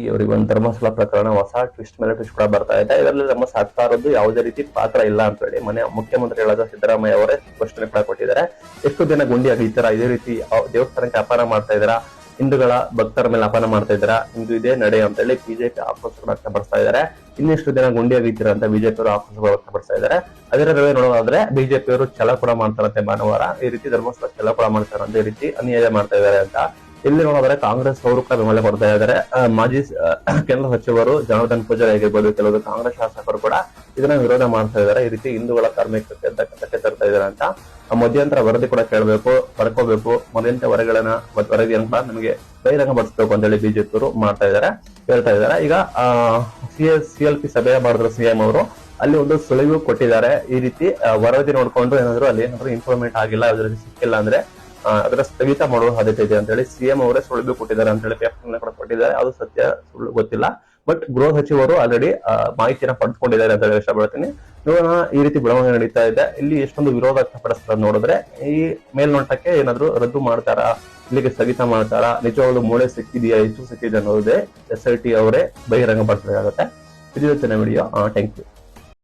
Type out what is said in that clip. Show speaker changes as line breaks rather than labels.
ಇವರಿಗೊಂದು ಧರ್ಮಸ್ಥಳ ಪ್ರಕರಣ ಹೊಸ ಟ್ವಿಸ್ಟ್ ಮೇಲೆ ಟ್ವಿಸ್ಟ್ ಕೂಡ ಬರ್ತಾ ಇದೆ. ಇದರಲ್ಲಿ ನಮ್ಮ ಸರ್ಕಾರದ್ದು ಯಾವುದೇ ರೀತಿ ಪಾತ್ರ ಇಲ್ಲ ಅಂತ ಹೇಳಿ ಮುಖ್ಯಮಂತ್ರಿಗಳಾದ ಸಿದ್ದರಾಮಯ್ಯ ಅವರೇ ಸ್ಪಷ್ಟನೆ ಕೂಡ ಕೊಟ್ಟಿದ್ದಾರೆ. ಎಷ್ಟು ದಿನ ಗುಂಡಿ ಅಗಿತೀರಾ, ಇದೇ ರೀತಿ ದೇವಸ್ಥಾನಕ್ಕೆ ಅಪಮಾನ ಮಾಡ್ತಾ ಇದ್ದೀರಾ, ಹಿಂದೂಗಳ ಭಕ್ತರ ಮೇಲೆ ಅಪಮಾನ ಮಾಡ್ತಾ ಇದ್ದೀರಾ, ಇಂದು ಇದೇ ನಡೆ ಅಂತ ಹೇಳಿ ಬಿಜೆಪಿ ಆಕ್ರೋಶ ವ್ಯಕ್ತಪಡಿಸ್ತಾ ಇದ್ದಾರೆ. ಇನ್ನೆಷ್ಟು ದಿನ ಗುಂಡಿ ಅಗಿತೀರಾ ಅಂತ ಬಿಜೆಪಿ ಅವರು ಆಕ್ರೋಶ ವ್ಯಕ್ತಪಡಿಸ್ತಾ ಇದ್ದಾರೆ. ಅದರ ನಡುವೆ ನೋಡೋದಾದ್ರೆ ಬಿಜೆಪಿ ಅವರು ಛಲ ಕೂಡ ಮಾಡ್ತಾರಂತೆ, ಭಾನುವಾರ ಈ ರೀತಿ ಧರ್ಮಸ್ಥಳ ಛಲ ಕೂಡ ಮಾಡ್ತಾರಂತೆ, ಈ ರೀತಿ ಅನ್ಯಾಯ ಮಾಡ್ತಾ ಇದ್ದಾರೆ ಅಂತ. ಇಲ್ಲಿ ನೋಡಿದ್ರೆ ಕಾಂಗ್ರೆಸ್ ಅವರು ಕೂಡ ಬೆಂಬಲ ಕೊಡ್ತಾ ಇದ್ದಾರೆ. ಮಾಜಿ ಕೇಂದ್ರ ಸಚಿವರು ಜನಾರ್ದನ್ ಪೂಜಾರಿ ಆಗಿರ್ಬೋದು, ಕೆಲವರು ಕಾಂಗ್ರೆಸ್ ಶಾಸಕರು ಕೂಡ ಇದನ್ನ ವಿರೋಧ ಮಾಡ್ತಾ ಇದ್ದಾರೆ. ಈ ರೀತಿ ಹಿಂದೂಗಳ ಕಾರ್ಮಿಕತೆ ಧಕ್ಕೆ ತರ್ತಾ ಇದ್ದಾರೆ ಅಂತ ಮಧ್ಯಂತರ ವರದಿ ಕೂಡ ಕೇಳಬೇಕು, ಬರ್ಕೋಬೇಕು, ಮಧ್ಯಂತರ ವರದಿಯನ್ನು ಕೂಡ ನಮಗೆ ಬಹಿರಂಗ ಪಡಿಸಬೇಕು ಅಂತ ಹೇಳಿ ಬಿಜೆಪಿ ಅವರು ಹೇಳ್ತಾ ಇದ್ದಾರೆ. ಈಗ CLP ಸಭೆ ಮಾಡಿದ್ರು ಸಿಎಂ ಅವರು, ಅಲ್ಲಿ ಒಂದು ಸುಳಿವು ಕೊಟ್ಟಿದ್ದಾರೆ. ಈ ರೀತಿ ವರದಿ ನೋಡ್ಕೊಂಡು ಏನಾದ್ರು ಅಲ್ಲಿ ಏನಾದ್ರು ಇಂಪ್ರೂವ್ಮೆಂಟ್ ಆಗಿಲ್ಲ, ಅದ್ರ ಸಿಕ್ಕಿಲ್ಲ ಅಂದ್ರೆ ಅದರ ಸ್ಥಗಿತ ಮಾಡುವ ಸಾಧ್ಯತೆ ಇದೆ ಅಂತ ಹೇಳಿ ಸಿಎಂ ಅವರೇ ಸುಳಿವು ಕೊಟ್ಟಿದ್ದಾರೆ ಅಂತ ಹೇಳಿ ಪೇಪರ್ ಕೂಡ ಕೊಟ್ಟಿದ್ದಾರೆ. ಅದು ಸತ್ಯ ಸುಳ್ಳು ಗೊತ್ತಿಲ್ಲ, ಬಟ್ ಗೃಹ ಸಚಿವರು ಆಲ್ರೆಡಿ ಮಾಹಿತಿಯನ್ನು ಪಡೆದುಕೊಂಡಿದ್ದಾರೆ ಅಂತ ಹೇಳಿ ಇಷ್ಟಪಡ್ತೀನಿ. ನೋಡೋಣ ಈ ರೀತಿ ಬೆಳವಣಿಗೆ ನಡೀತಾ ಇದೆ. ಇಲ್ಲಿ ಎಷ್ಟೊಂದು ವಿರೋಧ ವ್ಯಕ್ತಪಡಿಸ್ತಾರೆ ನೋಡಿದ್ರೆ, ಈ ಮೇಲ್ನೋಟಕ್ಕೆ ಏನಾದ್ರು ರದ್ದು ಮಾಡ್ತಾರಾ, ಇಲ್ಲಿಗೆ ಸ್ಥಗಿತ ಮಾಡ್ತಾರಾ, ನಿಜವಾಗ್ಲೂ ಮೂಳೆ ಸಿಕ್ಕಿದೆಯಾ, ಹೆಚ್ಚು ಸಿಕ್ಕಿದೆ ಅನ್ನೋದೇ SIT ಅವರೇ ಬಹಿರಂಗ ಪಡಿಸಬೇಕಾಗುತ್ತೆ. ಇದು ವಿಡಿಯೋ. Thank you.